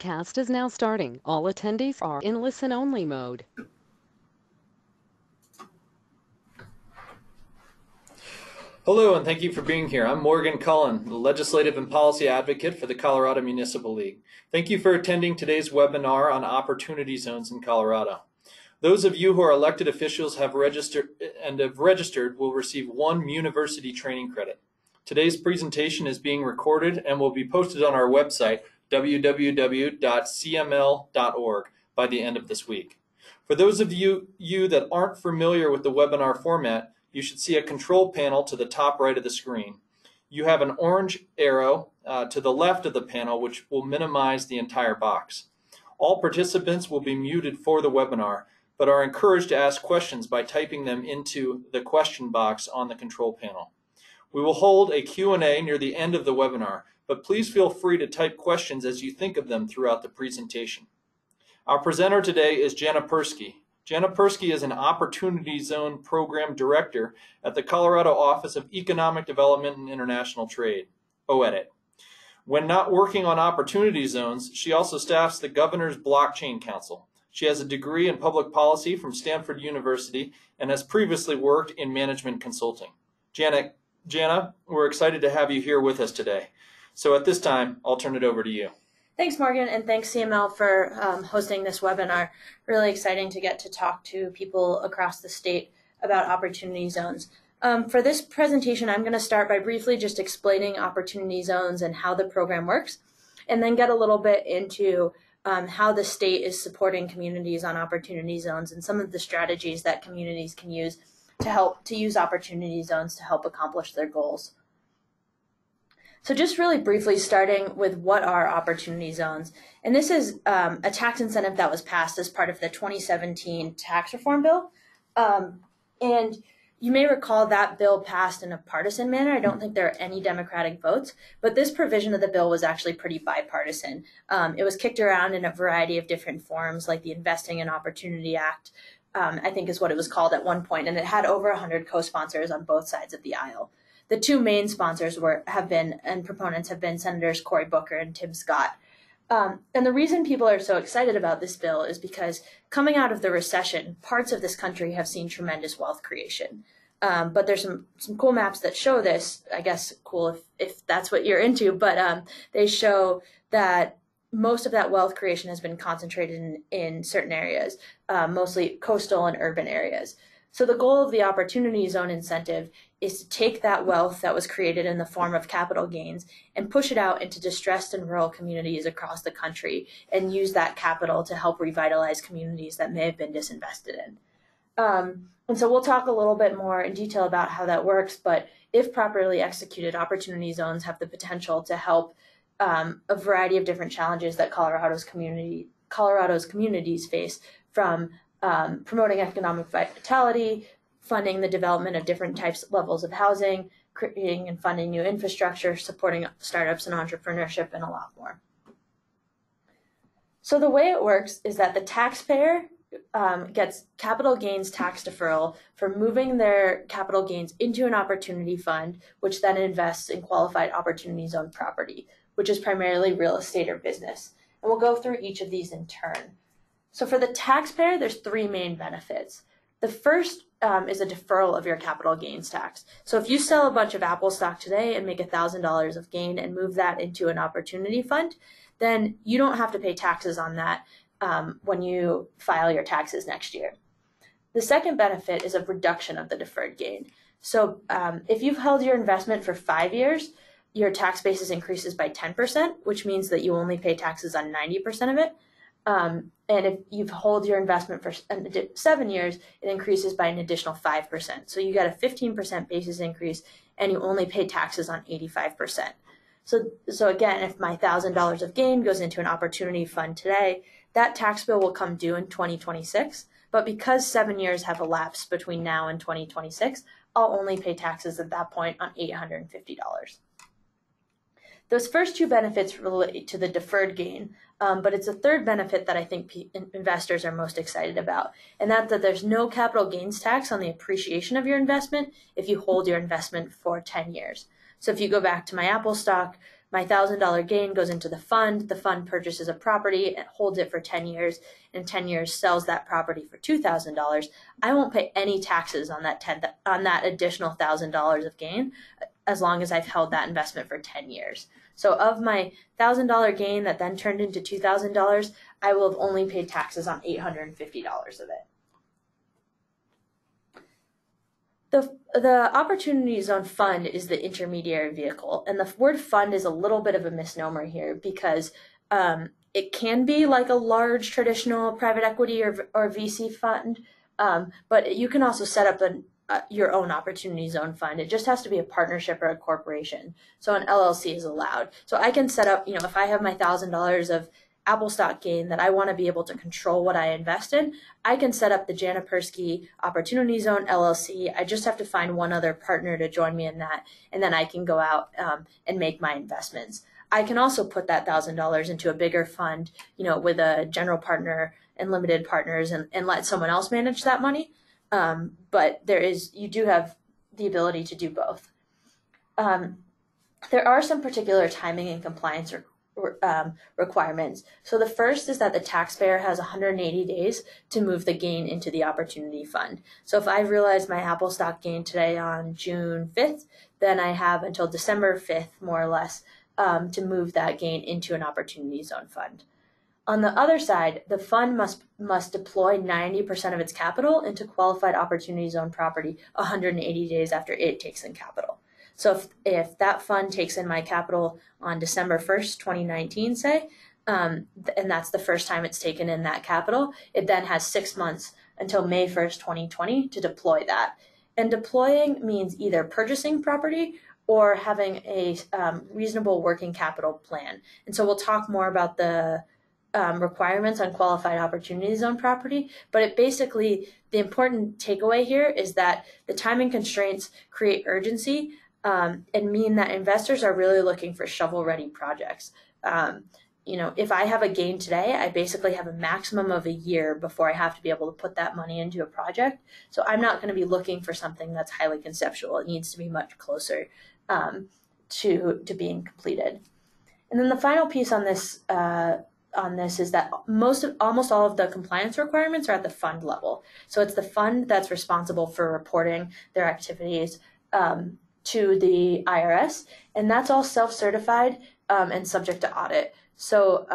webcast is now starting. All attendees are in listen-only mode. Hello, and thank you for being here. I'm Morgan Cullen, the Legislative and Policy Advocate for the Colorado Municipal League. Thank you for attending today's webinar on opportunity zones in Colorado. Those of you who are elected officials have registered will receive 1 university training credit. Today's presentation is being recorded and will be posted on our website, www.cml.org, by the end of this week. For those of you that aren't familiar with the webinar format, you should see a control panel to the top right of the screen. You have an orange arrow to the left of the panel, which will minimize the entire box. All participants will be muted for the webinar, but are encouraged to ask questions by typing them into the question box on the control panel. We will hold a Q&A near the end of the webinar, but please feel free to type questions as you think of them throughout the presentation. Our presenter today is Jana Persky. Jana Persky is an Opportunity Zone Program Director at the Colorado Office of Economic Development and International Trade, OEDIT. When not working on opportunity zones, she also staffs the Governor's Blockchain Council. She has a degree in public policy from Stanford University and has previously worked in management consulting. Jana, we're excited to have you here with us today. So at this time, I'll turn it over to you. Thanks, Morgan, and thanks, CML, for hosting this webinar. Really exciting to get to talk to people across the state about opportunity zones. For this presentation, I'm going to start by briefly just explaining opportunity zones and how the program works, and then get a little bit into how the state is supporting communities on opportunity zones and some of the strategies that communities can use to use opportunity zones to help accomplish their goals. So just really briefly starting with what are opportunity zones. And this is a tax incentive that was passed as part of the 2017 tax reform bill. And you may recall that bill passed in a partisan manner. I don't think there are any Democratic votes, but this provision of the bill was actually pretty bipartisan. It was kicked around in a variety of different forms, like the Investing in Opportunity Act, I think is what it was called at one point, and it had over 100 co-sponsors on both sides of the aisle. The two main sponsors and proponents have been Senators Cory Booker and Tim Scott. And the reason people are so excited about this bill is because coming out of the recession, parts of this country have seen tremendous wealth creation. But there's some cool maps that show this, I guess cool if that's what you're into, but they show that most of that wealth creation has been concentrated in certain areas, mostly coastal and urban areas. So the goal of the Opportunity Zone incentive is to take that wealth that was created in the form of capital gains and push it out into distressed and rural communities across the country and use that capital to help revitalize communities that may have been disinvested in. And so we'll talk a little bit more in detail about how that works, but if properly executed, opportunity zones have the potential to help a variety of different challenges that Colorado's communities face, from promoting economic vitality, funding the development of different levels of housing, creating and funding new infrastructure, supporting startups and entrepreneurship, and a lot more. So the way it works is that the taxpayer gets capital gains tax deferral for moving their capital gains into an opportunity fund, which then invests in qualified opportunity zone property, which is primarily real estate or business. And we'll go through each of these in turn. So for the taxpayer, there's 3 main benefits. The first is a deferral of your capital gains tax. So if you sell a bunch of Apple stock today and make $1,000 of gain and move that into an opportunity fund, then you don't have to pay taxes on that when you file your taxes next year. The second benefit is a reduction of the deferred gain. So if you've held your investment for 5 years, your tax basis increases by 10%, which means that you only pay taxes on 90% of it. And if you've held your investment for 7 years, it increases by an additional 5%. So you get a 15% basis increase, and you only pay taxes on 85%. So again, if my $1,000 of gain goes into an opportunity fund today, that tax bill will come due in 2026. But because 7 years have elapsed between now and 2026, I'll only pay taxes at that point on $850. Those first 2 benefits relate to the deferred gain, but it's a third benefit that I think investors are most excited about, and that there's no capital gains tax on the appreciation of your investment if you hold your investment for 10 years. So if you go back to my Apple stock, my $1,000 gain goes into the fund purchases a property and holds it for 10 years, and in 10 years sells that property for $2,000, I won't pay any taxes on that additional $1,000 of gain as long as I've held that investment for 10 years. So of my $1,000 gain that then turned into $2,000, I will have only paid taxes on $850 of it. The Opportunity Zone Fund is the intermediary vehicle, and the word fund is a little bit of a misnomer here because it can be like a large traditional private equity or VC fund, but you can also set up your own Opportunity Zone Fund. It just has to be a partnership or a corporation. So an LLC is allowed. So I can set up, if I have my $1,000 of Apple stock gain that I want to be able to control what I invest in, I can set up the Jana Persky Opportunity Zone LLC. I just have to find one other partner to join me in that, and then I can go out and make my investments. I can also put that $1,000 into a bigger fund, with a general partner and limited partners, and let someone else manage that money. But you do have the ability to do both. There are some particular timing and compliance requirements. So the first is that the taxpayer has 180 days to move the gain into the opportunity fund. So if I realize my Apple stock gain today on June 5th, then I have until December 5th, more or less, to move that gain into an opportunity zone fund. On the other side, the fund must deploy 90% of its capital into qualified opportunity zone property 180 days after it takes in capital. So if that fund takes in my capital on December 1st, 2019, say, and that's the first time it's taken in that capital, it then has 6 months until May 1st, 2020 to deploy that. And deploying means either purchasing property or having a reasonable working capital plan. And so we'll talk more about the requirements on qualified opportunity zone property, but the important takeaway here is that the timing constraints create urgency and mean that investors are really looking for shovel-ready projects. If I have a gain today, I basically have a maximum of a year before I have to be able to put that money into a project. So I'm not going to be looking for something that's highly conceptual. It needs to be much closer to being completed. And then the final piece on this is that almost all of the compliance requirements are at the fund level. So it's the fund that's responsible for reporting their activities to the IRS, and that's all self-certified and subject to audit. So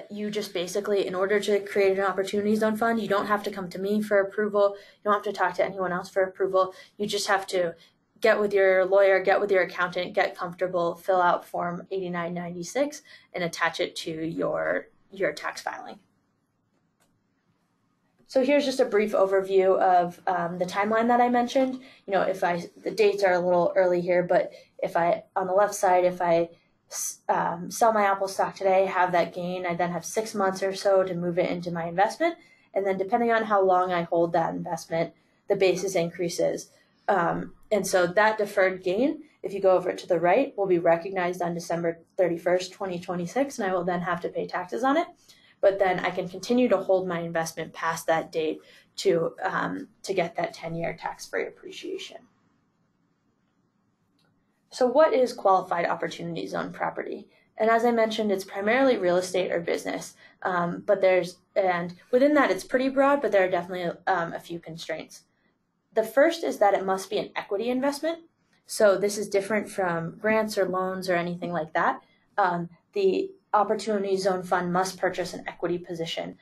you just basically, in order to create an opportunity zone fund, you don't have to come to me for approval. You don't have to talk to anyone else for approval. You just have to get with your lawyer, get with your accountant, get comfortable, fill out Form 8996, and attach it to your tax filing. So here's just a brief overview of the timeline that I mentioned. The dates are a little early here, but on the left side, if I sell my Apple stock today, have that gain, I then have 6 months or so to move it into my investment. And then depending on how long I hold that investment, the basis increases. And so that deferred gain, if you go over to the right, will be recognized on December 31st, 2026, and I will then have to pay taxes on it. But then I can continue to hold my investment past that date to get that 10-year tax-free appreciation. So what is qualified opportunity zone property? And as I mentioned, it's primarily real estate or business, and within that it's pretty broad, but there are definitely a few constraints. The first is that it must be an equity investment. So this is different from grants or loans or anything like that. The Opportunity Zone Fund must purchase an equity position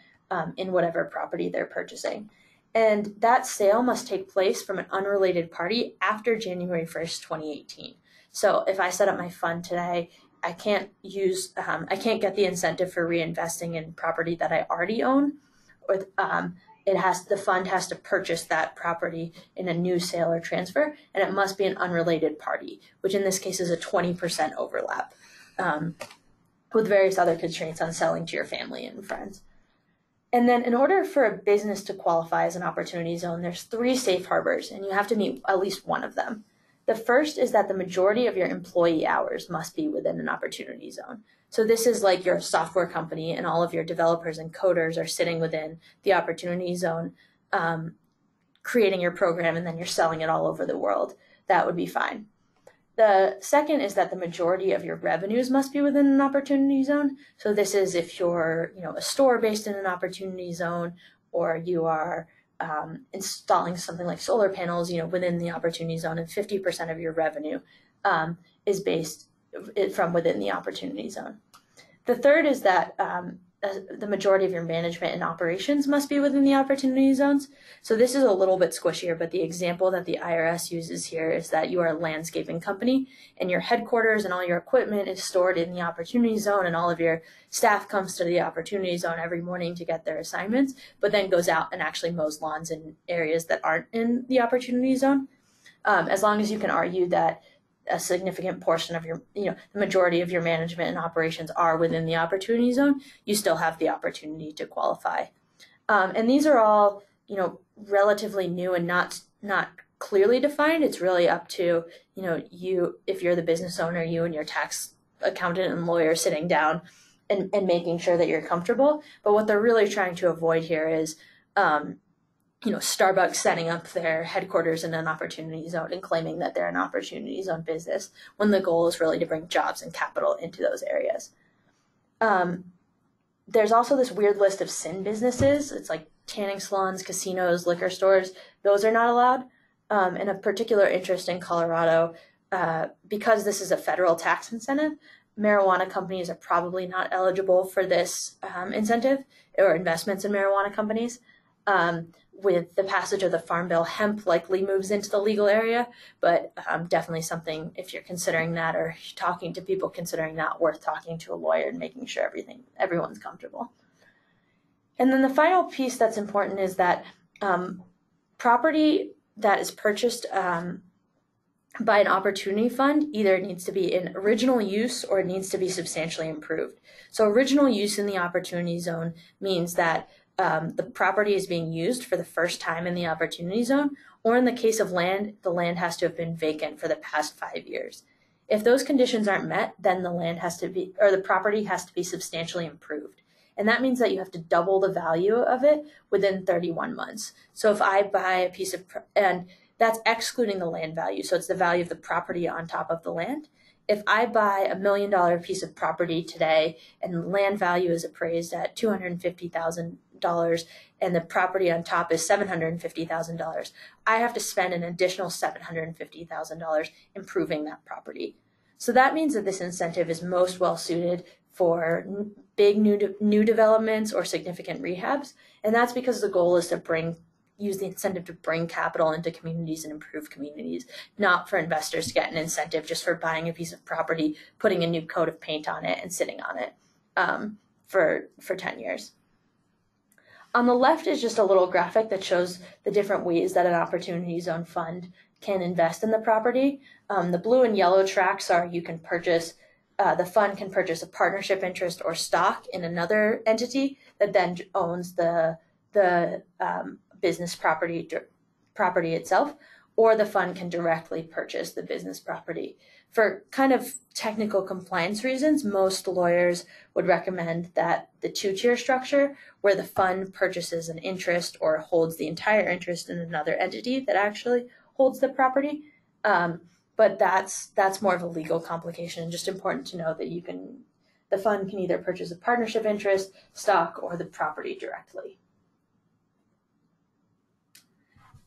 in whatever property they're purchasing. And that sale must take place from an unrelated party after January 1st, 2018. So if I set up my fund today, I can't get the incentive for reinvesting in property that I already own, or the fund has to purchase that property in a new sale or transfer, and it must be an unrelated party, which in this case is a 20% overlap, with various other constraints on selling to your family and friends. And then in order for a business to qualify as an opportunity zone, there's 3 safe harbors, and you have to meet at least one of them. The first is that the majority of your employee hours must be within an opportunity zone. So this is like your software company and all of your developers and coders are sitting within the opportunity zone, creating your program, and then you're selling it all over the world. That would be fine. The second is that the majority of your revenues must be within an opportunity zone. So this is if you're, a store based in an opportunity zone, or you are installing something like solar panels, within the opportunity zone, and 50% of your revenue is based from within the opportunity zone. The third is that the majority of your management and operations must be within the opportunity zones. So this is a little bit squishier, but the example that the IRS uses here is that you are a landscaping company and your headquarters and all your equipment is stored in the opportunity zone, and all of your staff comes to the opportunity zone every morning to get their assignments, but then goes out and actually mows lawns in areas that aren't in the opportunity zone. As long as you can argue that a significant portion of your, the majority of your management and operations are within the opportunity zone, you still have the opportunity to qualify. And these are all, relatively new and not clearly defined. It's really up to, you, if you're the business owner, you and your tax accountant and lawyer sitting down and making sure that you're comfortable. But what they're really trying to avoid here is, Starbucks setting up their headquarters in an opportunity zone and claiming that they're an opportunity zone business, when the goal is really to bring jobs and capital into those areas. There's also this weird list of sin businesses. It's like tanning salons, casinos, liquor stores. Those are not allowed. And of particular interest in Colorado, because this is a federal tax incentive, marijuana companies are probably not eligible for this incentive, or investments in marijuana companies. With the passage of the Farm Bill, hemp likely moves into the legal area, but definitely something, if you're considering that or talking to people considering that, worth talking to a lawyer and making sure everyone's comfortable. And then the final piece that's important is that property that is purchased by an opportunity fund either needs to be in original use or it needs to be substantially improved. So original use in the opportunity zone means that the property is being used for the first time in the opportunity zone, or in the case of land, the land has to have been vacant for the past 5 years. If those conditions aren't met, then the property has to be substantially improved. And that means that you have to double the value of it within 31 months. So if I buy a piece of, and that's excluding the land value, so it's the value of the property on top of the land. If I buy $1 million piece of property today and the land value is appraised at $250,000 and the property on top is $750,000, I have to spend an additional $750,000 improving that property. So that means that this incentive is most well suited for big new developments or significant rehabs, and that's because the goal is to use the incentive to bring capital into communities and improve communities, not for investors to get an incentive just for buying a piece of property, putting a new coat of paint on it, and sitting on it for 10 years. On the left is just a little graphic that shows the different ways that an opportunity zone fund can invest in the property. The blue and yellow tracks are the fund can purchase a partnership interest or stock in another entity that then owns the business property itself, or the fund can directly purchase the business property. For kind of technical compliance reasons, most lawyers would recommend that the two-tier structure, where the fund purchases an interest or holds the entire interest in another entity that actually holds the property. But that's more of a legal complication. Just important to know that the fund can either purchase a partnership interest, stock, or the property directly.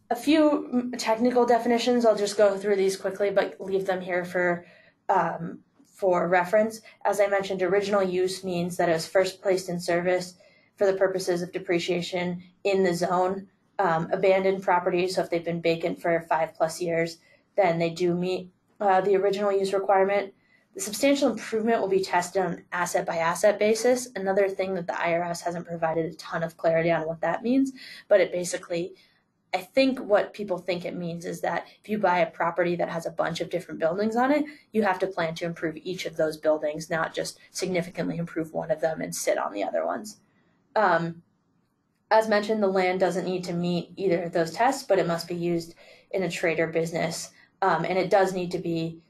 A few technical definitions. I'll just go through these quickly, but leave them here for reference. As I mentioned, original use means that it was first placed in service for the purposes of depreciation in the zone. Abandoned property, so if they've been vacant for 5+ years, then they do meet the original use requirement. The substantial improvement will be tested on an asset-by-asset basis. Another thing that the IRS hasn't provided a ton of clarity on what that means, but it basically, I think what people think it means is that if you buy a property that has a bunch of different buildings on it, you have to plan to improve each of those buildings, not just significantly improve one of them and sit on the other ones. As mentioned, the land doesn't need to meet either of those tests, but it must be used in a trade or business, and it does need to be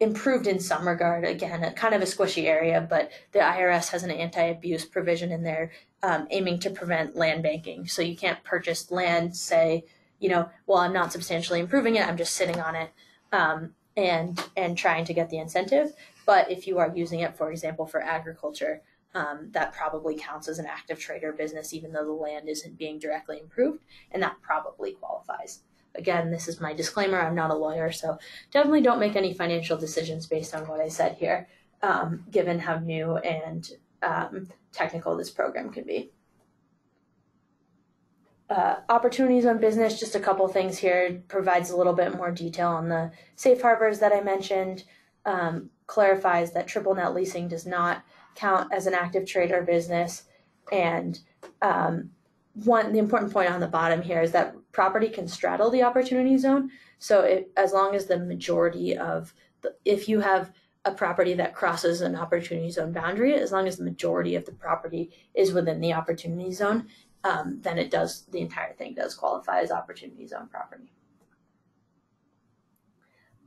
improved in some regard. Again, a kind of a squishy area, but the IRS has an anti-abuse provision in there aiming to prevent land banking. So you can't purchase land, say, well, I'm not substantially improving it, I'm just sitting on it, and trying to get the incentive. But if you are using it, for example, for agriculture, that probably counts as an active trade or business, even though the land isn't being directly improved, and that probably qualifies. Again, this is my disclaimer. I'm not a lawyer, so definitely don't make any financial decisions based on what I said here, given how new and technical this program can be. Opportunities on business, just a couple things here. It provides a little bit more detail on the safe harbors that I mentioned, clarifies that triple net leasing does not count as an active trade or business, and the important point on the bottom here is that property can straddle the opportunity zone. So as long as the majority of if you have a property that crosses an opportunity zone boundary, as long as the majority of the property is within the opportunity zone, then the entire thing does qualify as opportunity zone property.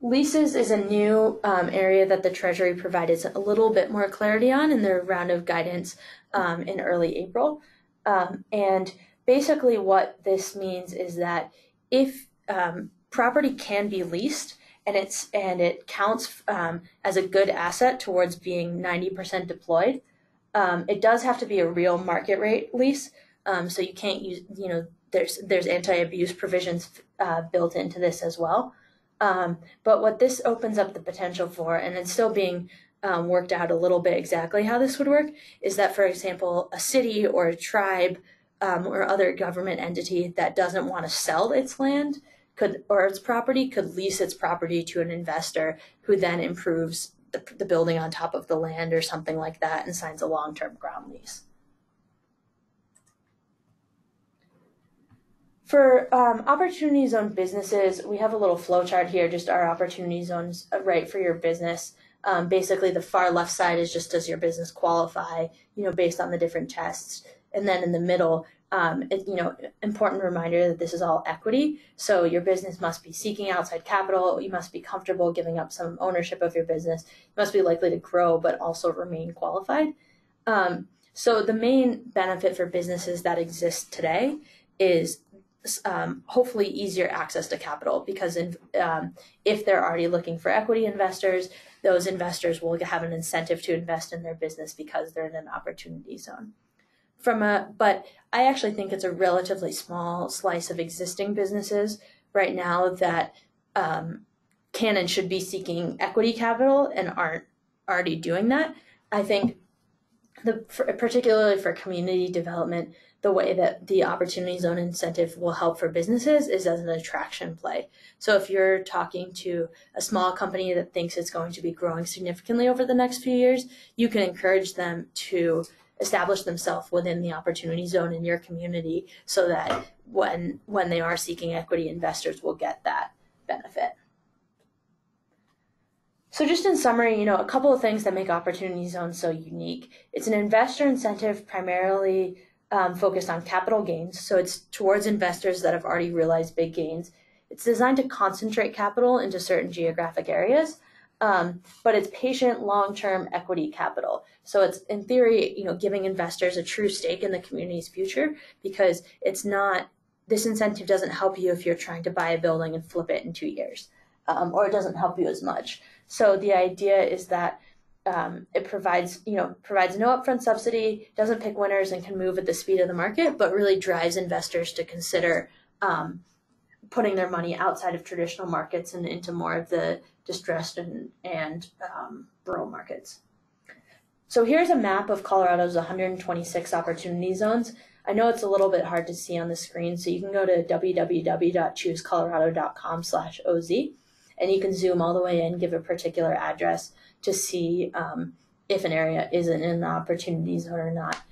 Leases is a new area that the Treasury provided a little bit more clarity on in their round of guidance in early April. And basically what this means is that if property can be leased and it counts as a good asset towards being 90% deployed, it does have to be a real market rate lease. So you can't use, there's anti-abuse provisions built into this as well. But what this opens up the potential for, and it's still being worked out a little bit exactly how this would work, is that, for example, a city or a tribe or other government entity that doesn't want to sell its land or its property could lease its property to an investor who then improves the building on top of the land or something like that and signs a long-term ground lease. For opportunity zone businesses, we have a little flow chart here, just our opportunity zones right for your business. Basically, the far left side is just does your business qualify, based on the different tests. And then in the middle, important reminder that this is all equity. So your business must be seeking outside capital. You must be comfortable giving up some ownership of your business. You must be likely to grow, but also remain qualified. So the main benefit for businesses that exist today is hopefully easier access to capital, because if they're already looking for equity investors, those investors will have an incentive to invest in their business because they're in an opportunity zone. But I actually think it's a relatively small slice of existing businesses right now that can and should be seeking equity capital and aren't already doing that. I think particularly for community development, the way that the opportunity zone incentive will help for businesses is as an attraction play. So if you're talking to a small company that thinks it's going to be growing significantly over the next few years, you can encourage them to establish themselves within the opportunity zone in your community so that when they are seeking equity, investors will get that benefit. So just in summary, a couple of things that make opportunity zones so unique. It's an investor incentive primarily focused on capital gains. So it's towards investors that have already realized big gains. It's designed to concentrate capital into certain geographic areas, but it's patient, long-term equity capital. So it's, in theory, giving investors a true stake in the community's future, because this incentive doesn't help you if you're trying to buy a building and flip it in 2 years, or it doesn't help you as much. So the idea is that it provides no upfront subsidy, doesn't pick winners, and can move at the speed of the market, but really drives investors to consider putting their money outside of traditional markets and into more of the distressed and rural markets. So here's a map of Colorado's 126 opportunity zones. I know it's a little bit hard to see on the screen, so you can go to www.choosecolorado.com/OZ, and you can zoom all the way in, give a particular address to see if an area is in an opportunity zone or not.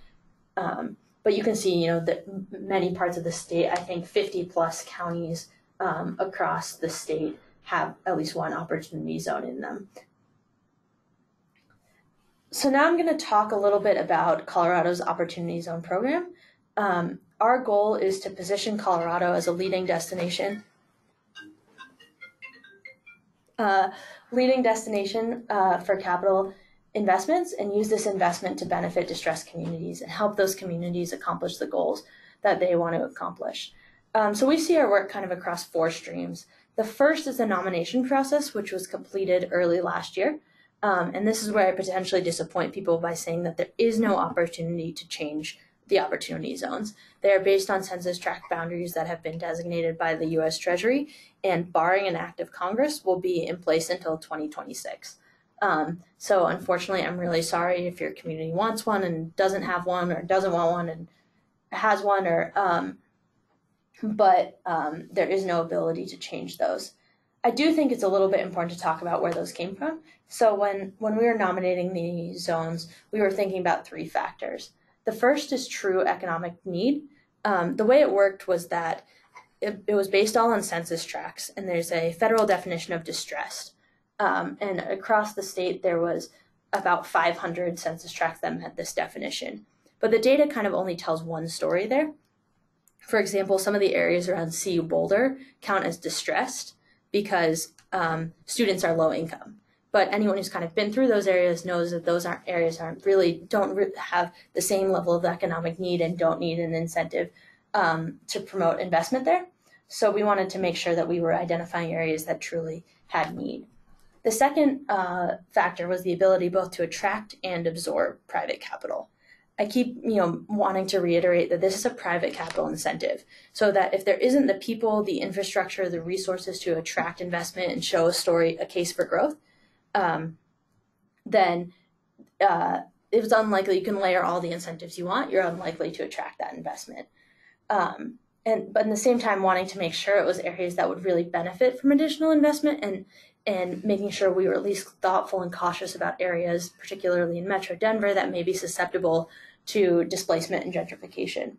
But you can see, that many parts of the state, I think 50 plus counties across the state have at least one opportunity zone in them. So now I'm going to talk a little bit about Colorado's Opportunity Zone program. Our goal is to position Colorado as a leading destination for capital investments, and use this investment to benefit distressed communities and help those communities accomplish the goals that they want to accomplish. So we see our work kind of across 4 streams. The first is the nomination process, which was completed early last year. And this is where I potentially disappoint people by saying that there is no opportunity to change the opportunity zones. They are based on census tract boundaries that have been designated by the U.S. Treasury, and barring an act of Congress, will be in place until 2026. So unfortunately, I'm really sorry if your community wants one and doesn't have one, or doesn't want one and has one, but there is no ability to change those. I do think it's a little bit important to talk about where those came from. So when we were nominating the zones, we were thinking about three factors. The first is true economic need. The way it worked was that it was based all on census tracts, and there's a federal definition of distressed. And across the state, there was about 500 census tracts that met this definition. But the data kind of only tells one story there. For example, some of the areas around CU Boulder count as distressed because students are low income. But anyone who's kind of been through those areas knows that those don't have the same level of economic need and don't need an incentive to promote investment there. So we wanted to make sure that we were identifying areas that truly had need. The second factor was the ability both to attract and absorb private capital. I keep wanting to reiterate that this is a private capital incentive, so that if there isn't the people, the infrastructure, the resources to attract investment and show a case for growth, then it's unlikely you can layer all the incentives you want. You're unlikely to attract that investment. But in the same time, wanting to make sure it was areas that would really benefit from additional investment, and making sure we were at least thoughtful and cautious about areas, particularly in Metro Denver, that may be susceptible to displacement and gentrification.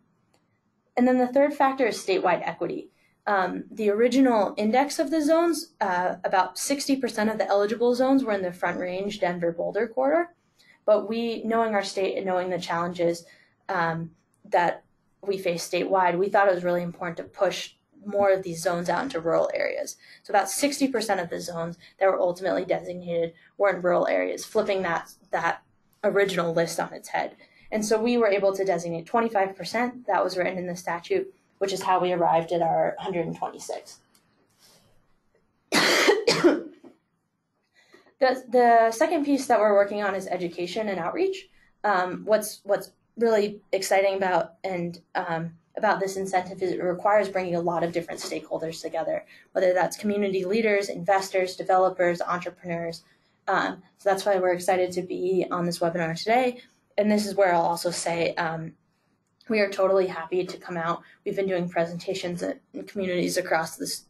And then the third factor is statewide equity. The original index of the zones, about 60% of the eligible zones were in the Front Range Denver-Boulder corridor. But knowing our state and knowing the challenges that we face statewide, we thought it was really important to push more of these zones out into rural areas. So about 60% of the zones that were ultimately designated were in rural areas, flipping that original list on its head. And so we were able to designate 25%. That was written in the statute, which is how we arrived at our 126. The second piece that we're working on is education and outreach. What's really exciting about this incentive is it requires bringing a lot of different stakeholders together, whether that's community leaders, investors, developers, entrepreneurs. So that's why we're excited to be on this webinar today. And this is where I'll also say we are totally happy to come out. We've been doing presentations in communities across this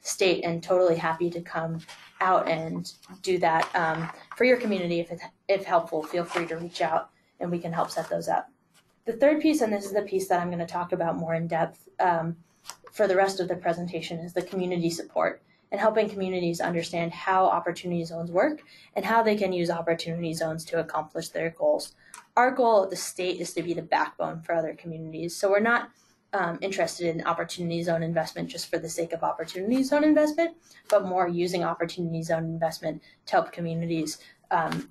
state, and totally happy to come out and do that for your community. If helpful, feel free to reach out and we can help set those up. The third piece, and this is the piece that I'm going to talk about more in depth for the rest of the presentation, is the community support and helping communities understand how opportunity zones work and how they can use opportunity zones to accomplish their goals. Our goal at the state is to be the backbone for other communities. So we're not interested in opportunity zone investment just for the sake of opportunity zone investment, but more using opportunity zone investment to help communities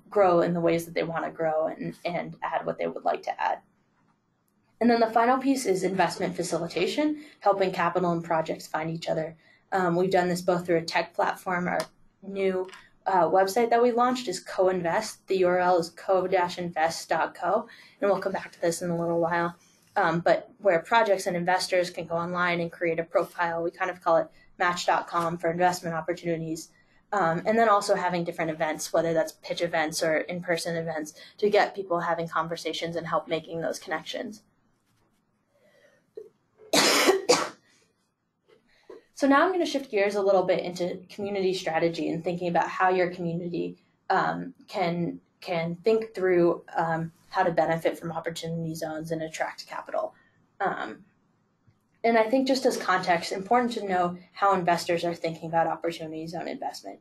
grow in the ways that they want to grow and add what they would like to add. And then the final piece is investment facilitation, helping capital and projects find each other. We've done this both through a tech platform. Our new website that we launched is co-invest. The URL is co-invest.co, and we'll come back to this in a little while. But where projects and investors can go online and create a profile, we kind of call it match.com for investment opportunities. And then also having different events, whether that's pitch events or in-person events, to get people having conversations and help making those connections. So now I'm going to shift gears a little bit into community strategy and thinking about how your community can think through how to benefit from opportunity zones and attract capital. And I think just as context, important to know how investors are thinking about opportunity zone investment.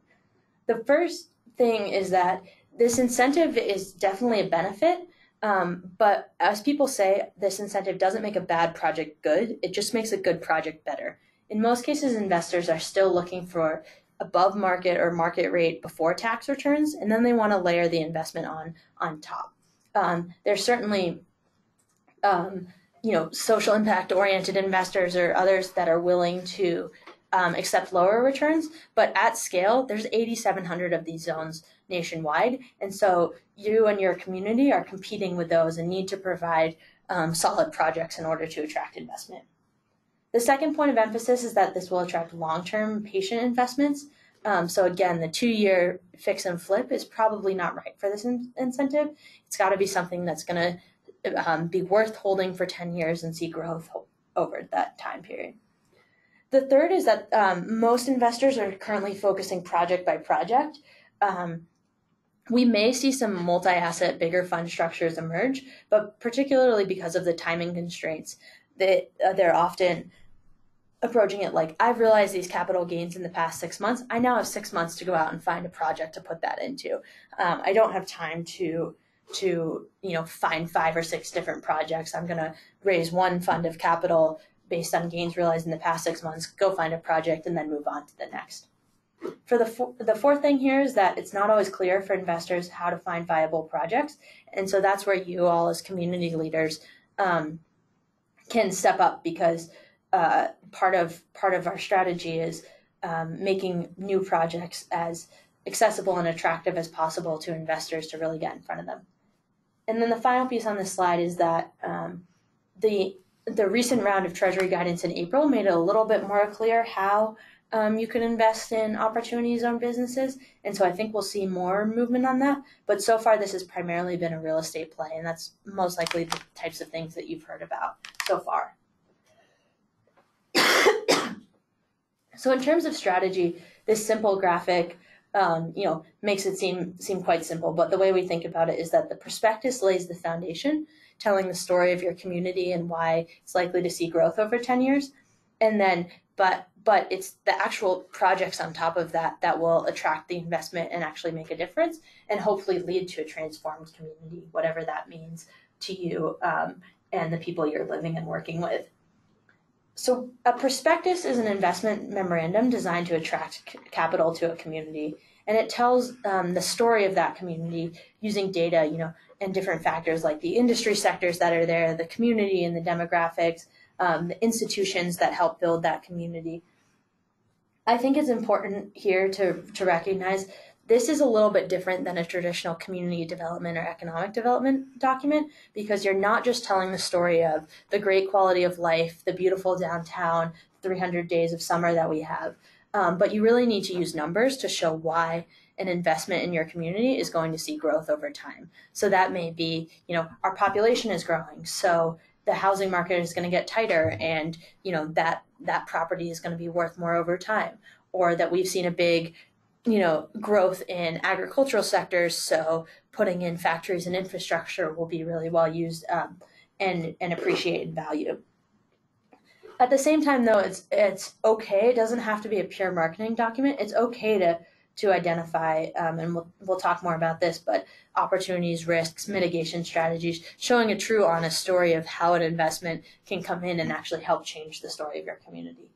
The first thing is that this incentive is definitely a benefit, but as people say, this incentive doesn't make a bad project good, it just makes a good project better. In most cases, investors are still looking for above market or market rate before tax returns, and then they want to layer the investment on top. There's certainly social impact oriented investors or others that are willing to accept lower returns, but at scale, there's 8,700 of these zones nationwide. And so you and your community are competing with those and need to provide solid projects in order to attract investment. The second point of emphasis is that this will attract long-term patient investments. So again, the 2-year fix and flip is probably not right for this incentive. It's got to be something that's going to be worth holding for 10 years and see growth over that time period. The third is that most investors are currently focusing project by project. We may see some multi-asset, bigger fund structures emerge, but particularly because of the timing constraints, they're often approaching it like, I've realized these capital gains in the past 6 months. I now have 6 months to go out and find a project to put that into. I don't have time to find 5 or 6 different projects. I'm going to raise one fund of capital based on gains realized in the past 6 months, go find a project, and then move on to the next. For the fourth thing here is that it's not always clear for investors how to find viable projects. And so that's where you all as community leaders can step up, because part of our strategy is making new projects as accessible and attractive as possible to investors to really get in front of them. And then the final piece on this slide is that the recent round of Treasury guidance in April made it a little bit more clear how you can invest in opportunity zone businesses. And so I think we'll see more movement on that. But so far, this has primarily been a real estate play, and that's most likely the types of things that you've heard about so far. So in terms of strategy, this simple graphic makes it seem quite simple. But the way we think about it is that the prospectus lays the foundation, telling the story of your community and why it's likely to see growth over 10 years. And then, but it's the actual projects on top of that that will attract the investment and actually make a difference and hopefully lead to a transformed community, whatever that means to you and the people you're living and working with. So a prospectus is an investment memorandum designed to attract capital to a community, and it tells the story of that community using data, and different factors like the industry sectors that are there, the community and the demographics, the institutions that help build that community. I think it's important here to recognize this is a little bit different than a traditional community development or economic development document, because you're not just telling the story of the great quality of life, the beautiful downtown, 300 days of summer that we have, but you really need to use numbers to show why an investment in your community is going to see growth over time. So that may be, our population is growing, so the housing market is going to get tighter, and that property is going to be worth more over time, or that we've seen a big growth in agricultural sectors, so putting in factories and infrastructure will be really well used and appreciated value. At the same time, though, it's okay. It doesn't have to be a pure marketing document. It's okay to identify, and we'll talk more about this, but opportunities, risks, mitigation strategies, showing a true, honest story of how an investment can come in and actually help change the story of your community.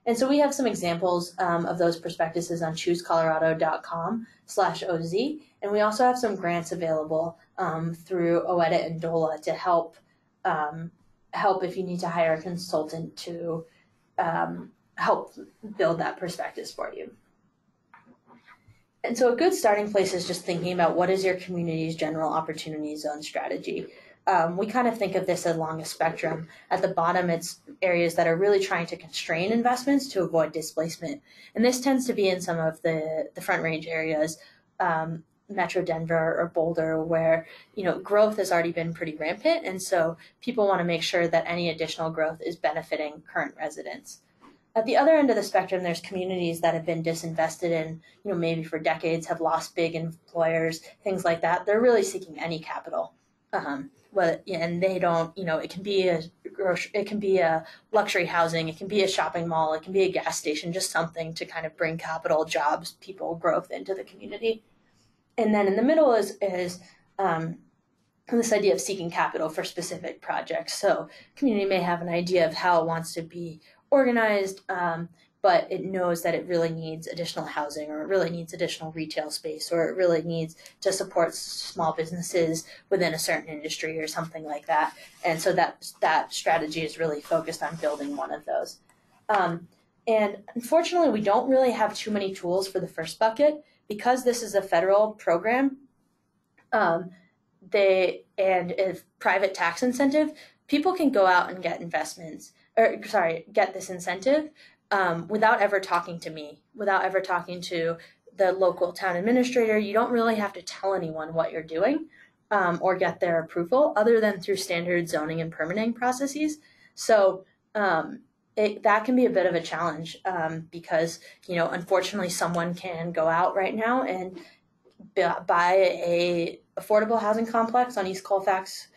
And so we have some examples of those prospectuses on choosecolorado.com/OZ. And we also have some grants available through OEDIT and DOLA to help if you need to hire a consultant to help build that prospectus for you. And so a good starting place is just thinking about what is your community's general opportunity zone strategy. We kind of think of this along a spectrum. At the bottom, it's areas that are really trying to constrain investments to avoid displacement. And this tends to be in some of the Front Range areas, Metro Denver or Boulder, where growth has already been pretty rampant. And so people want to make sure that any additional growth is benefiting current residents. At the other end of the spectrum, there's communities that have been disinvested in, maybe for decades, have lost big employers, things like that. They're really seeking any capital. And they don't, it can be a luxury housing, it can be a shopping mall, it can be a gas station, just something to kind of bring capital, jobs, people, growth into the community. And then in the middle is this idea of seeking capital for specific projects. So community may have an idea of how it wants to be organized, but it knows that it really needs additional housing, or it really needs additional retail space, or it really needs to support small businesses within a certain industry or something like that. And so that strategy is really focused on building one of those. And unfortunately, we don't really have too many tools for the first bucket because this is a federal program. If private tax incentive, people can go out and get get this incentive without ever talking to me, without ever talking to the local town administrator. You don't really have to tell anyone what you're doing or get their approval other than through standard zoning and permitting processes. So that can be a bit of a challenge because, unfortunately, someone can go out right now and buy a affordable housing complex on East Colfax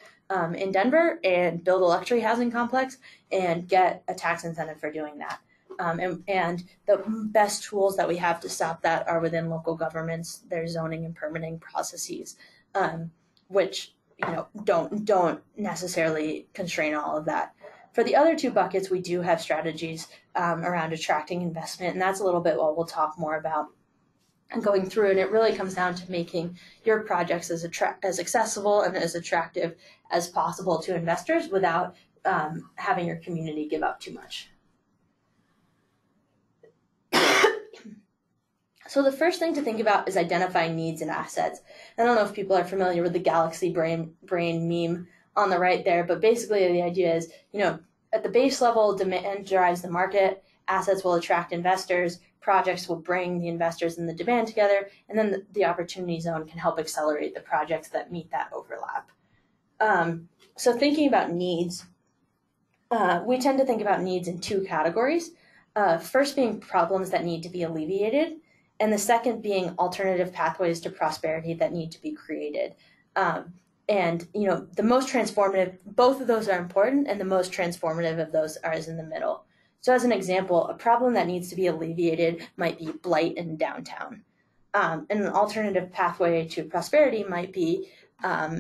in Denver and build a luxury housing complex and get a tax incentive for doing that. And the best tools that we have to stop that are within local governments, their zoning and permitting processes, which don't necessarily constrain all of that. For the other two buckets, we do have strategies around attracting investment, and that's a little bit what we'll talk more about and going through. And it really comes down to making your projects as accessible and as attractive as possible to investors without having your community give up too much. So the first thing to think about is identifying needs and assets. I don't know if people are familiar with the galaxy brain meme on the right there, but basically the idea is, at the base level, demand drives the market, assets will attract investors, projects will bring the investors and the demand together, and then the opportunity zone can help accelerate the projects that meet that overlap. So thinking about needs, we tend to think about needs in two categories. First being problems that need to be alleviated, and the second being alternative pathways to prosperity that need to be created. And the most transformative, both of those are important, and the most transformative of those is in the middle. So as an example, a problem that needs to be alleviated might be blight in downtown. And an alternative pathway to prosperity might be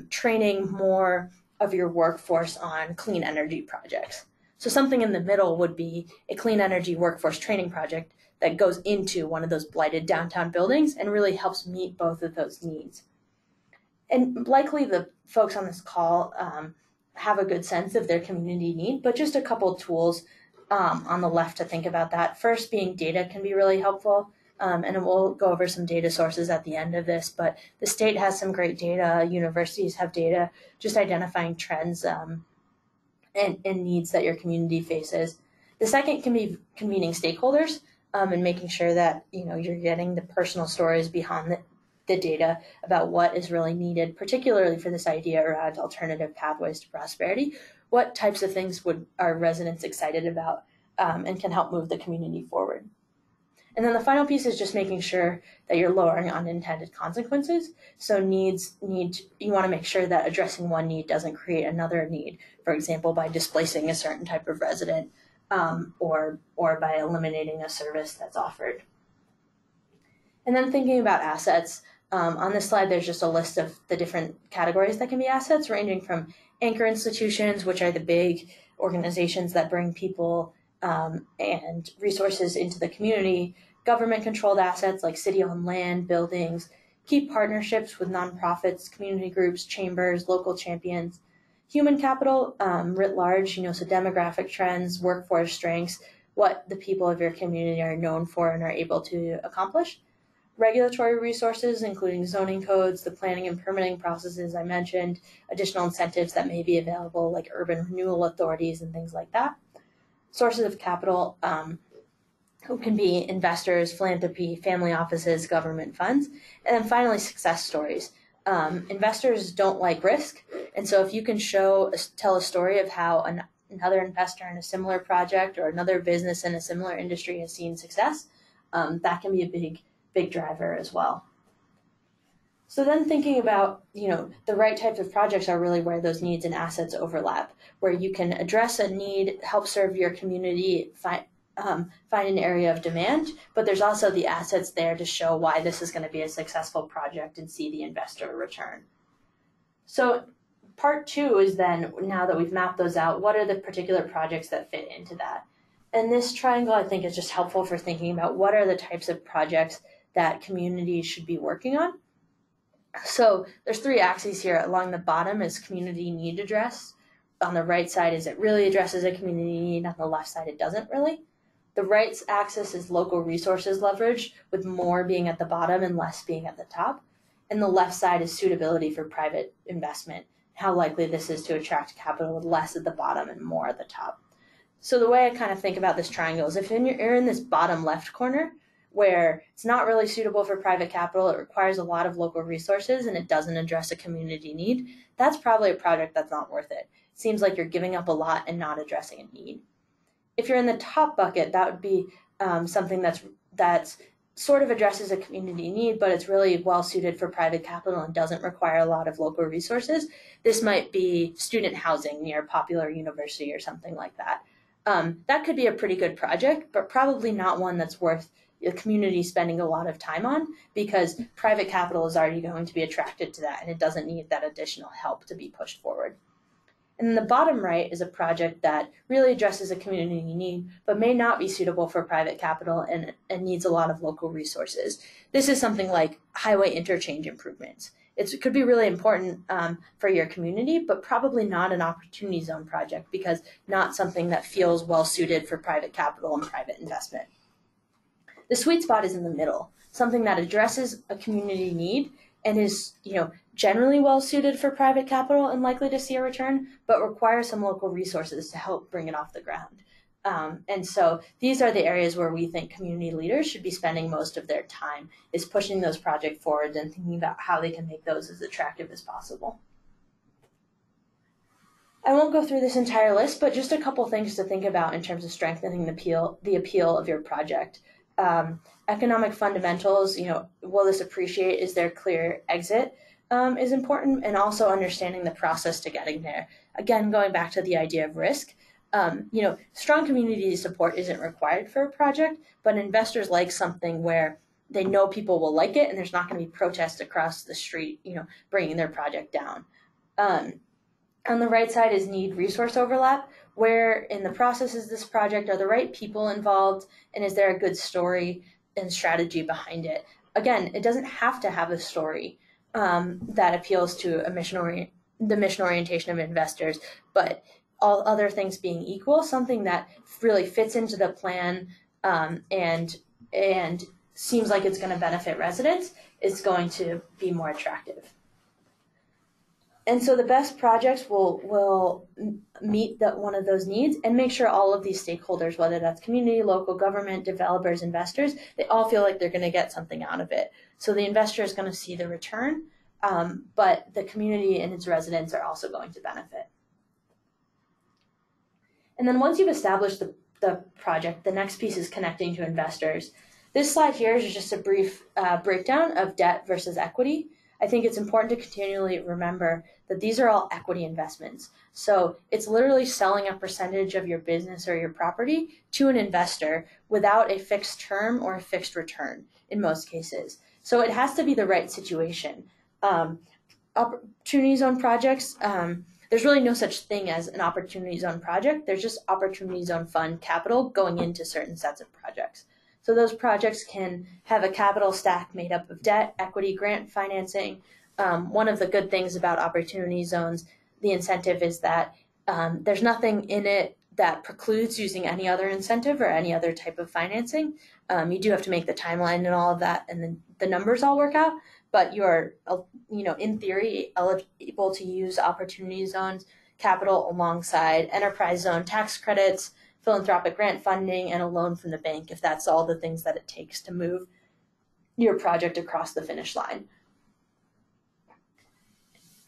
training more of your workforce on clean energy projects. So something in the middle would be a clean energy workforce training project that goes into one of those blighted downtown buildings and really helps meet both of those needs. And likely the folks on this call have a good sense of their community need, but just a couple tools on the left to think about that. First being data can be really helpful, and we'll go over some data sources at the end of this, but the state has some great data, universities have data, just identifying trends and needs that your community faces. The second can be convening stakeholders and making sure that you're getting the personal stories behind the data about what is really needed, particularly for this idea around alternative pathways to prosperity. What types of things are residents excited about and can help move the community forward? And then the final piece is just making sure that you're lowering unintended consequences. So you want to make sure that addressing one need doesn't create another need, for example, by displacing a certain type of resident or by eliminating a service that's offered. And then thinking about assets, on this slide, there's just a list of the different categories that can be assets, ranging from anchor institutions, which are the big organizations that bring people and resources into the community, government-controlled assets like city-owned land, buildings, key partnerships with nonprofits, community groups, chambers, local champions, human capital writ large, so demographic trends, workforce strengths, what the people of your community are known for and are able to accomplish. Regulatory resources, including zoning codes, the planning and permitting processes I mentioned, additional incentives that may be available like urban renewal authorities and things like that. Sources of capital who can be investors, philanthropy, family offices, government funds. And then finally, success stories. Investors don't like risk. And so if you can tell a story of how another investor in a similar project or another business in a similar industry has seen success, that can be a big driver as well. So then thinking about, the right types of projects are really where those needs and assets overlap, where you can address a need, help serve your community, find an area of demand, but there's also the assets there to show why this is going to be a successful project and see the investor return. So part two is then, now that we've mapped those out, what are the particular projects that fit into that? And this triangle, I think, is just helpful for thinking about what are the types of projects that communities should be working on. So there's three axes here. Along the bottom is community need address. On the right side is it really addresses a community need. On the left side, it doesn't really. The right axis is local resources leverage, with more being at the bottom and less being at the top. And the left side is suitability for private investment, how likely this is to attract capital with less at the bottom and more at the top. So the way I kind of think about this triangle is if you're in this bottom left corner, where it's not really suitable for private capital, it requires a lot of local resources, and it doesn't address a community need, that's probably a project that's not worth it. It seems like you're giving up a lot and not addressing a need. If you're in the top bucket, that would be something that's sort of addresses a community need, but it's really well suited for private capital and doesn't require a lot of local resources. This might be student housing near a popular university or something like that. That could be a pretty good project, but probably not one that's worth the community spending a lot of time on, because private capital is already going to be attracted to that and it doesn't need that additional help to be pushed forward. And then the bottom right is a project that really addresses a community need, but may not be suitable for private capital and needs a lot of local resources. This is something like highway interchange improvements. It could be really important for your community, but probably not an opportunity zone project, because not something that feels well suited for private capital and private investment. The sweet spot is in the middle, something that addresses a community need and is, generally well suited for private capital and likely to see a return, but requires some local resources to help bring it off the ground. And so these are the areas where we think community leaders should be spending most of their time, is pushing those projects forward and thinking about how they can make those as attractive as possible. I won't go through this entire list, but just a couple things to think about in terms of strengthening the appeal of your project. Economic fundamentals, will this appreciate? Is there clear exit? Is important, and also understanding the process to getting there. Again, going back to the idea of risk, strong community support isn't required for a project, but investors like something where they know people will like it and there's not going to be protests across the street, bringing their project down. On the right side is need resource overlap. Where in the process is this project? Are the right people involved? And is there a good story and strategy behind it? Again, it doesn't have to have a story that appeals to the mission orientation of investors, but all other things being equal, something that really fits into the plan and seems like it's going to benefit residents is going to be more attractive. And so the best projects will meet one of those needs and make sure all of these stakeholders, whether that's community, local government, developers, investors, they all feel like they're going to get something out of it. So the investor is going to see the return, but the community and its residents are also going to benefit. And then once you've established the project, the next piece is connecting to investors. This slide here is just a brief breakdown of debt versus equity. I think it's important to continually remember that these are all equity investments. So it's literally selling a percentage of your business or your property to an investor without a fixed term or a fixed return in most cases. So it has to be the right situation. Opportunity zone projects, there's really no such thing as an opportunity zone project. There's just opportunity zone fund capital going into certain sets of projects. So those projects can have a capital stack made up of debt, equity, grant financing. One of the good things about opportunity zones, the incentive is that there's nothing in it that precludes using any other incentive or any other type of financing. You do have to make the timeline and all of that, and then the numbers all work out. But you're, in theory, eligible to use opportunity zones capital alongside enterprise zone tax credits, philanthropic grant funding, and a loan from the bank, if that's all the things that it takes to move your project across the finish line.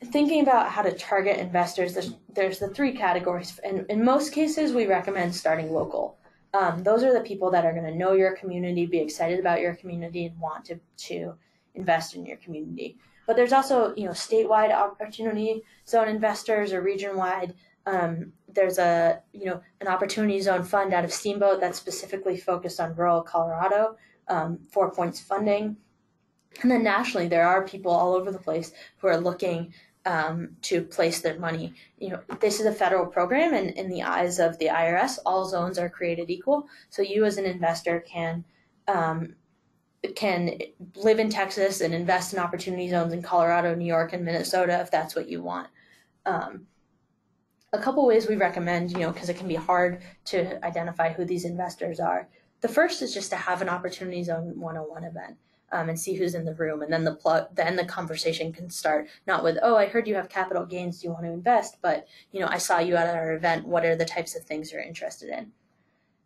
Thinking about how to target investors, there's the three categories. And in most cases, we recommend starting local. Those are the people that are going to know your community, be excited about your community, and want to invest in your community. But there's also, statewide opportunity zone investors or region-wide. There's an opportunity zone fund out of Steamboat that's specifically focused on rural Colorado, 4 points funding. And then nationally, there are people all over the place who are looking to place their money. This is a federal program, and in the eyes of the IRS, all zones are created equal. So you as an investor can live in Texas and invest in opportunity zones in Colorado, New York, and Minnesota if that's what you want. A couple ways we recommend, because it can be hard to identify who these investors are. The first is just to have an Opportunity Zone 101 event. And see who's in the room, and then the conversation can start not with, oh, I heard you have capital gains, do you want to invest? But I saw you at our event. What are the types of things you're interested in?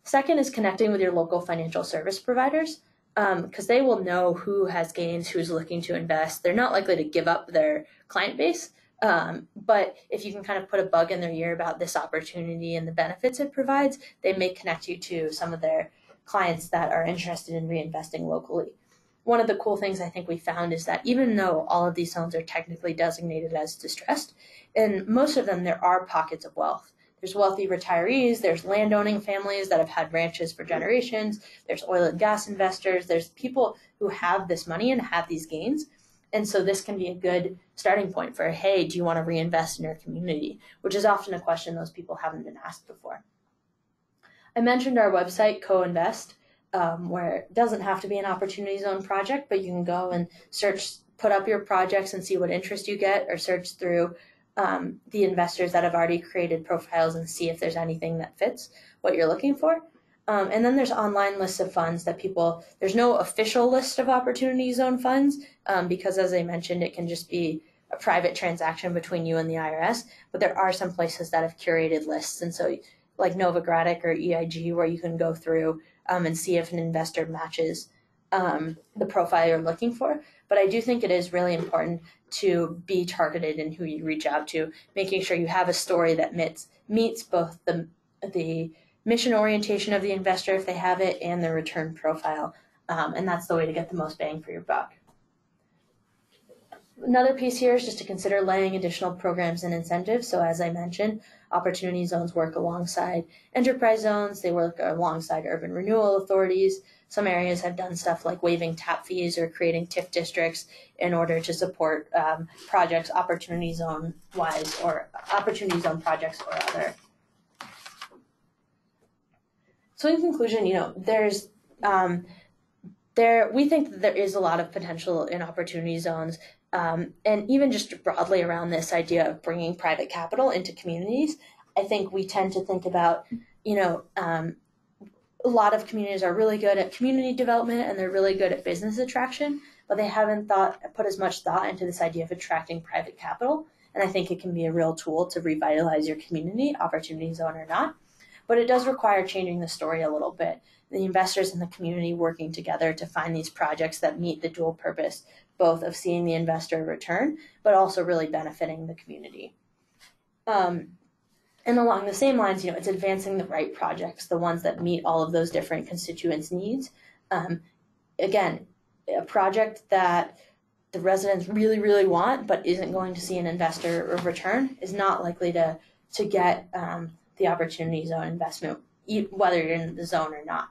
Second is connecting with your local financial service providers, because they will know who has gains, who's looking to invest. They're not likely to give up their client base, but if you can kind of put a bug in their ear about this opportunity and the benefits it provides, they may connect you to some of their clients that are interested in reinvesting locally. One of the cool things I think we found is that even though all of these zones are technically designated as distressed, in most of them there are pockets of wealth. There's wealthy retirees, there's landowning families that have had ranches for generations, there's oil and gas investors, there's people who have this money and have these gains. And so this can be a good starting point for, hey, do you want to reinvest in your community? Which is often a question those people haven't been asked before. I mentioned our website, Co-Invest, where it doesn't have to be an Opportunity Zone project, but you can go and search, put up your projects and see what interest you get, or search through the investors that have already created profiles and see if there's anything that fits what you're looking for. And then there's online lists of funds that there's no official list of Opportunity Zone funds, because as I mentioned, it can just be a private transaction between you and the IRS, but there are some places that have curated lists. And so like Novogradac or EIG, where you can go through and see if an investor matches the profile you're looking for. But I do think it is really important to be targeted in who you reach out to, making sure you have a story that meets both the mission orientation of the investor, if they have it, and the return profile. And that's the way to get the most bang for your buck. Another piece here is just to consider laying additional programs and incentives. So as I mentioned, Opportunity Zones work alongside enterprise zones. They work alongside urban renewal authorities. Some areas have done stuff like waiving tap fees or creating TIF districts in order to support projects Opportunity Zone wise, or Opportunity Zone projects or other. So in conclusion, we think that there is a lot of potential in Opportunity Zones. And even just broadly around this idea of bringing private capital into communities, I think we tend to think about, a lot of communities are really good at community development and they're really good at business attraction, but they haven't put as much thought into this idea of attracting private capital. And I think it can be a real tool to revitalize your community, Opportunity Zone or not. But it does require changing the story a little bit. The investors in the community working together to find these projects that meet the dual purpose, both of seeing the investor return, but also really benefiting the community. And along the same lines, it's advancing the right projects, the ones that meet all of those different constituents' needs. Again, a project that the residents really, really want, but isn't going to see an investor return is not likely to get the Opportunity Zone investment, whether you're in the zone or not.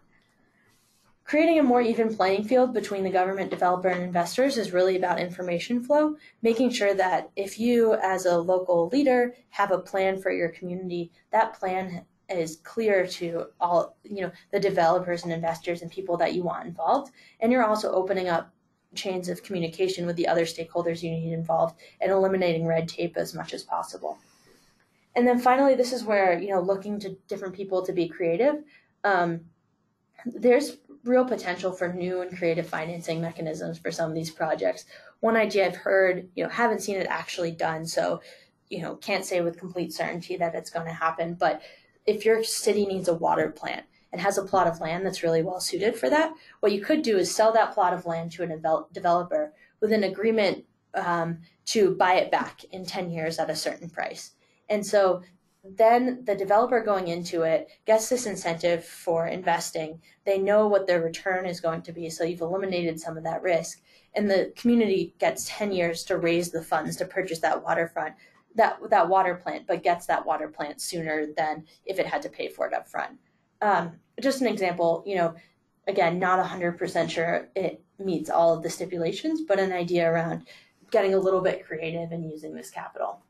Creating a more even playing field between the government, developer, and investors is really about information flow, making sure that if you as a local leader have a plan for your community, that plan is clear to all, the developers and investors and people that you want involved. And you're also opening up chains of communication with the other stakeholders you need involved and eliminating red tape as much as possible. And then finally, this is where, looking to different people to be creative, there's real potential for new and creative financing mechanisms for some of these projects. One idea I've heard, haven't seen it actually done, so, can't say with complete certainty that it's going to happen, but if your city needs a water plant and has a plot of land that's really well suited for that, what you could do is sell that plot of land to a developer with an agreement to buy it back in 10 years at a certain price. And so then the developer going into it gets this incentive for investing. They know what their return is going to be, so you've eliminated some of that risk. And the community gets 10 years to raise the funds to purchase that water plant, but gets that water plant sooner than if it had to pay for it up front. Just an example, again, not 100% sure it meets all of the stipulations, but an idea around getting a little bit creative and using this capital.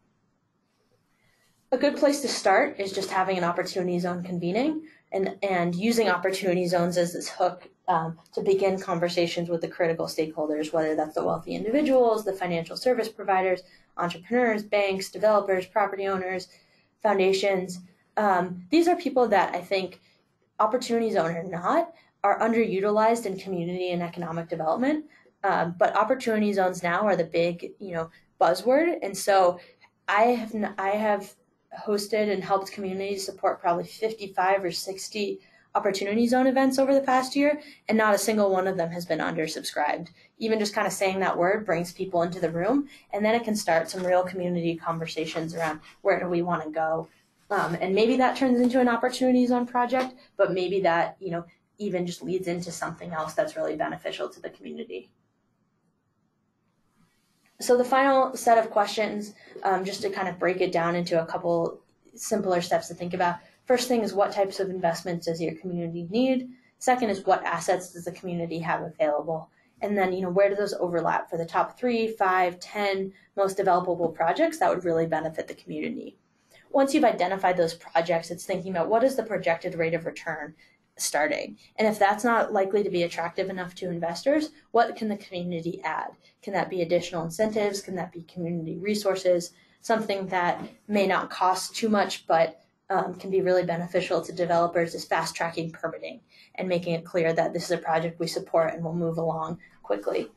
A good place to start is just having an Opportunity Zone convening and using Opportunity Zones as this hook to begin conversations with the critical stakeholders, whether that's the wealthy individuals, the financial service providers, entrepreneurs, banks, developers, property owners, foundations. These are people that I think, opportunity zone or not, are underutilized in community and economic development. But opportunity zones now are the big, buzzword. And so I have hosted and helped communities support probably 55 or 60 opportunity zone events over the past year, and not a single one of them has been undersubscribed. Even just kind of saying that word brings people into the room, and then it can start some real community conversations around where do we want to go. And maybe that turns into an opportunity zone project, but maybe that, even just leads into something else that's really beneficial to the community. So the final set of questions, just to kind of break it down into a couple simpler steps to think about. First thing is, what types of investments does your community need? Second is, what assets does the community have available? And then, where do those overlap for the top 3, 5, 10 most developable projects that would really benefit the community? Once you've identified those projects, it's thinking about what is the projected rate of return starting. And if that's not likely to be attractive enough to investors, what can the community add? Can that be additional incentives? Can that be community resources? Something that may not cost too much, but can be really beneficial to developers is fast-tracking permitting and making it clear that this is a project we support and will move along quickly.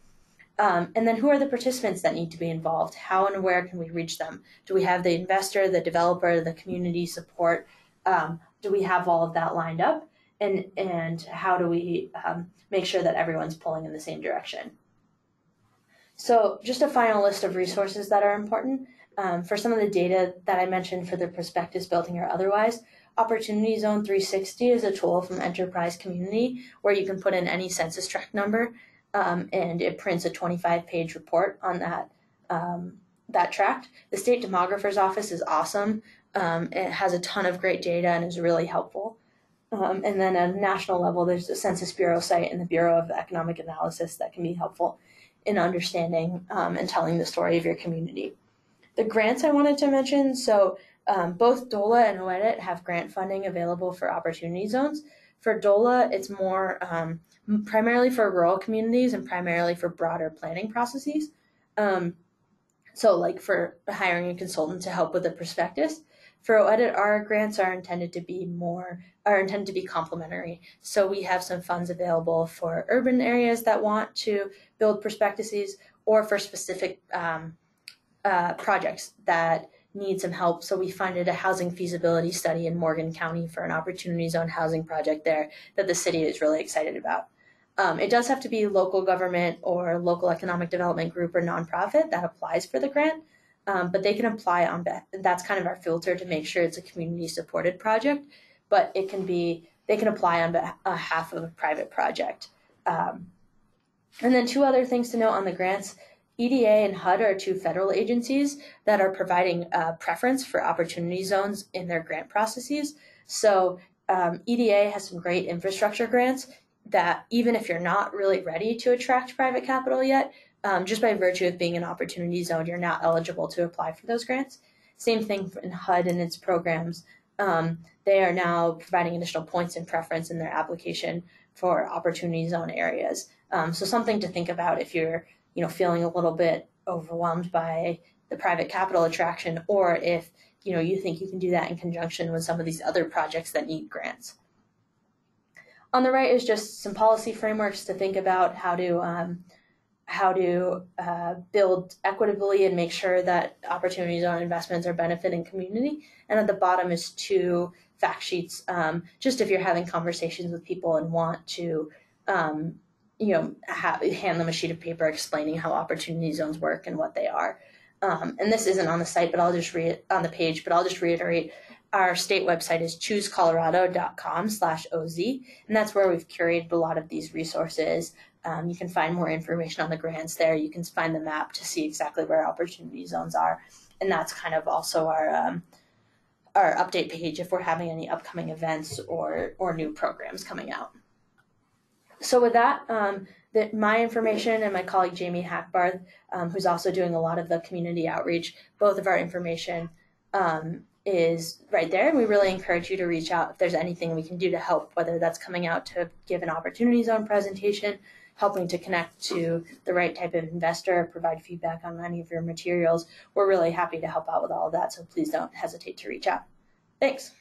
And then, who are the participants that need to be involved? How and where can we reach them? Do we have the investor, the developer, the community support? Do we have all of that lined up? And how do we make sure that everyone's pulling in the same direction? So just a final list of resources that are important. For some of the data that I mentioned for the prospectus building or otherwise, Opportunity Zone 360 is a tool from Enterprise Community where you can put in any census tract number, and it prints a 25-page report on that tract. The State Demographer's Office is awesome. It has a ton of great data and is really helpful. And then at a national level, there's the Census Bureau site and the Bureau of Economic Analysis that can be helpful in understanding and telling the story of your community. The grants I wanted to mention, so both DOLA and OEDIT have grant funding available for opportunity zones. For DOLA, it's more primarily for rural communities and primarily for broader planning processes. So like for hiring a consultant to help with the prospectus. For OEDIT, our grants are intended to be complementary. So we have some funds available for urban areas that want to build prospectuses, or for specific projects that need some help. So we funded a housing feasibility study in Morgan County for an opportunity zone housing project there that the city is really excited about. It does have to be local government or local economic development group or nonprofit that applies for the grant, but they can apply on that. That's kind of our filter to make sure it's a community supported project, but they can apply on behalf of a private project. And then two other things to note on the grants. EDA and HUD are two federal agencies that are providing preference for opportunity zones in their grant processes. So EDA has some great infrastructure grants that even if you're not really ready to attract private capital yet, just by virtue of being an opportunity zone, you're now eligible to apply for those grants. Same thing in HUD and its programs. They are now providing additional points and preference in their application for opportunity zone areas. So something to think about if you're feeling a little bit overwhelmed by the private capital attraction, or if you think you can do that in conjunction with some of these other projects that need grants. On the right is just some policy frameworks to think about how to build equitably and make sure that opportunity zone investments are benefiting community. And at the bottom is two fact sheets, just if you're having conversations with people and want to hand them a sheet of paper explaining how opportunity zones work and what they are. And this isn't on the site, but I'll just read it on the page, but I'll just reiterate. Our state website is choosecolorado.com/OZ, and that's where we've curated a lot of these resources. You can find more information on the grants there. You can find the map to see exactly where opportunity zones are. And that's kind of also our update page if we're having any upcoming events or new programs coming out. So with that, my information and my colleague Jamie Hackbarth, who's also doing a lot of the community outreach, both of our information is right there. And we really encourage you to reach out if there's anything we can do to help, whether that's coming out to give an opportunity zone presentation, helping to connect to the right type of investor, provide feedback on any of your materials. We're really happy to help out with all of that, so please don't hesitate to reach out. Thanks.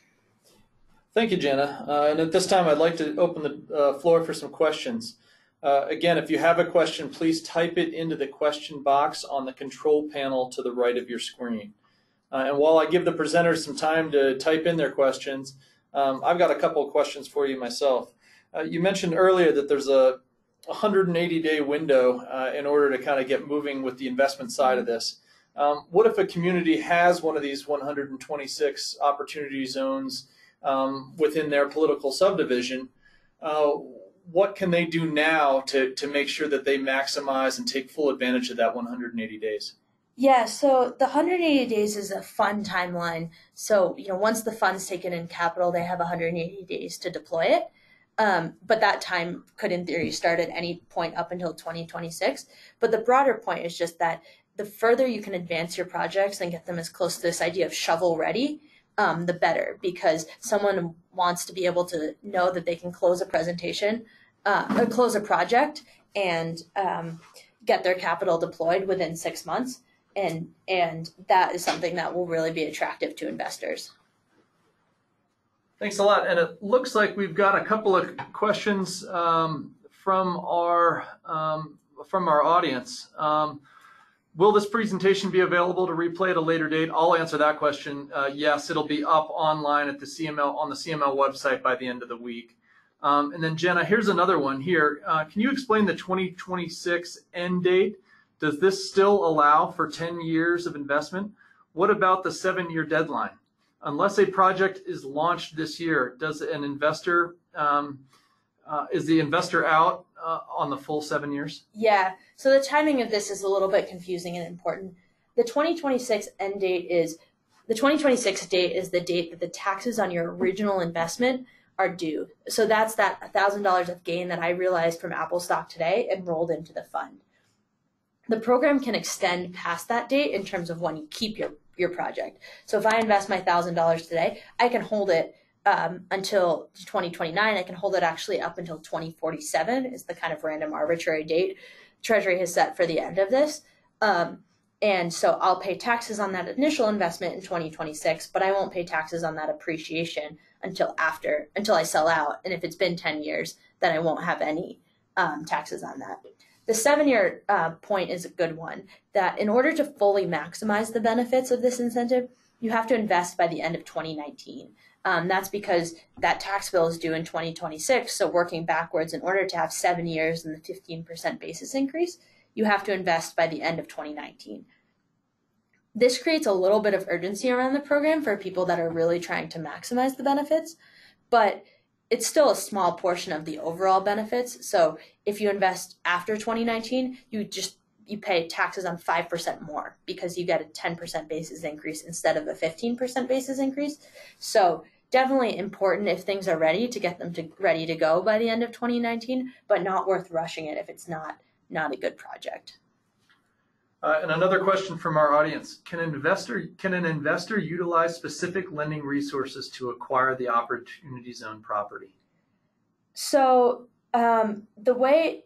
Thank you, Jana. And at this time, I'd like to open the floor for some questions. Again, if you have a question, please type it into the question box on the control panel to the right of your screen. And while I give the presenters some time to type in their questions, I've got a couple of questions for you myself. You mentioned earlier that there's a 180-day window in order to kind of get moving with the investment side of this. What if a community has one of these 126 opportunity zones within their political subdivision? What can they do now to make sure that they maximize and take full advantage of that 180 days? Yeah, so the 180 days is a fund timeline. So, once the fund's taken in capital, they have 180 days to deploy it. But that time could, in theory, start at any point up until 2026. But the broader point is just that the further you can advance your projects and get them as close to this idea of shovel ready, the better, because someone wants to be able to know that they can close a presentation, or close a project, and get their capital deployed within 6 months. And that is something that will really be attractive to investors. Thanks a lot. And it looks like we've got a couple of questions from our audience. Will this presentation be available to replay at a later date? I'll answer that question. Yes, it'll be up online at the CML on the CML website by the end of the week. And then Jenna, here's another one here. Can you explain the 2026 end date? Does this still allow for 10 years of investment? What about the 7-year deadline? Unless a project is launched this year, does an investor is the investor out on the full 7 years? Yeah. So the timing of this is a little bit confusing and important. The 2026 end date is the 2026 date is the date that the taxes on your original investment are due. So that's that $1,000 of gain that I realized from Apple stock today and rolled into the fund. The program can extend past that date in terms of when you keep your project. So if I invest my $1,000 today, I can hold it until 2029. I can hold it actually up until 2047 is the kind of random arbitrary date Treasury has set for the end of this. And so I'll pay taxes on that initial investment in 2026, but I won't pay taxes on that appreciation until I sell out. And if it's been 10 years, then I won't have any taxes on that. The 7-year point is a good one, that in order to fully maximize the benefits of this incentive, you have to invest by the end of 2019. That's because that tax bill is due in 2026. So working backwards, in order to have 7 years and the 15% basis increase, you have to invest by the end of 2019. This creates a little bit of urgency around the program for people that are really trying to maximize the benefits, but it's still a small portion of the overall benefits. So if you invest after 2019, you pay taxes on 5% more because you get a 10% basis increase instead of a 15% basis increase. So definitely important if things are ready to get them ready to go by the end of 2019, but not worth rushing it if it's not a good project. And another question from our audience: Can an investor utilize specific lending resources to acquire the opportunity zone property? So the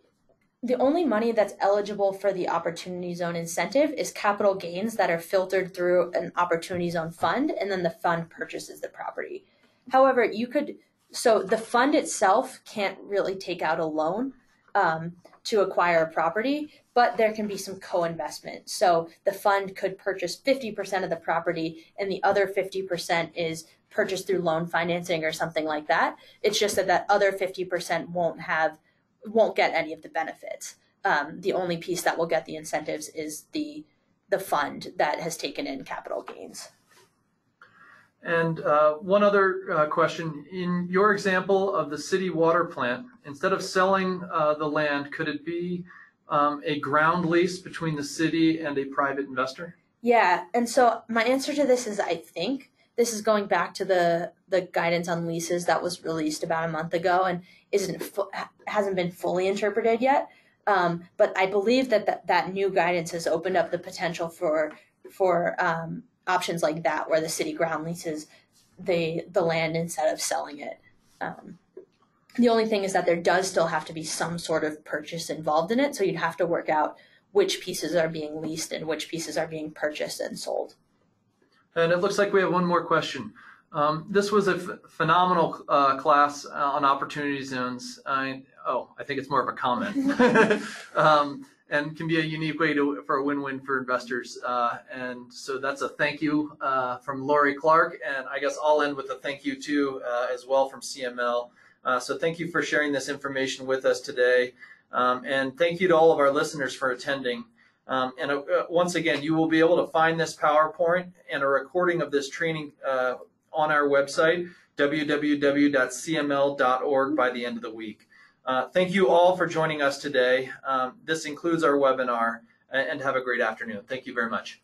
only money that's eligible for the opportunity zone incentive is capital gains that are filtered through an opportunity zone fund, and then the fund purchases the property. However, so the fund itself can't really take out a loan to acquire a property, but there can be some co-investment. So the fund could purchase 50% of the property and the other 50% is purchased through loan financing or something like that. It's just that other 50% won't get any of the benefits. The only piece that will get the incentives is the fund that has taken in capital gains. And one other question: in your example of the city water plant, instead of selling the land, could it be a ground lease between the city and a private investor? Yeah, and so my answer to this is I think. This is going back to the guidance on leases that was released about a month ago and hasn't been fully interpreted yet. But I believe that new guidance has opened up the potential for options like that, where the city ground leases the land instead of selling it. The only thing is that there does still have to be some sort of purchase involved in it. So you'd have to work out which pieces are being leased and which pieces are being purchased and sold. And it looks like we have one more question. This was a phenomenal class on opportunity zones. I think it's more of a comment. And can be a unique way for a win-win for investors. And so that's a thank you from Lori Clark. And I guess I'll end with a thank you too as well from CML. So thank you for sharing this information with us today. And thank you to all of our listeners for attending. Once again, you will be able to find this PowerPoint and a recording of this training on our website, www.cml.org, by the end of the week. Thank you all for joining us today. This includes our webinar, and have a great afternoon. Thank you very much.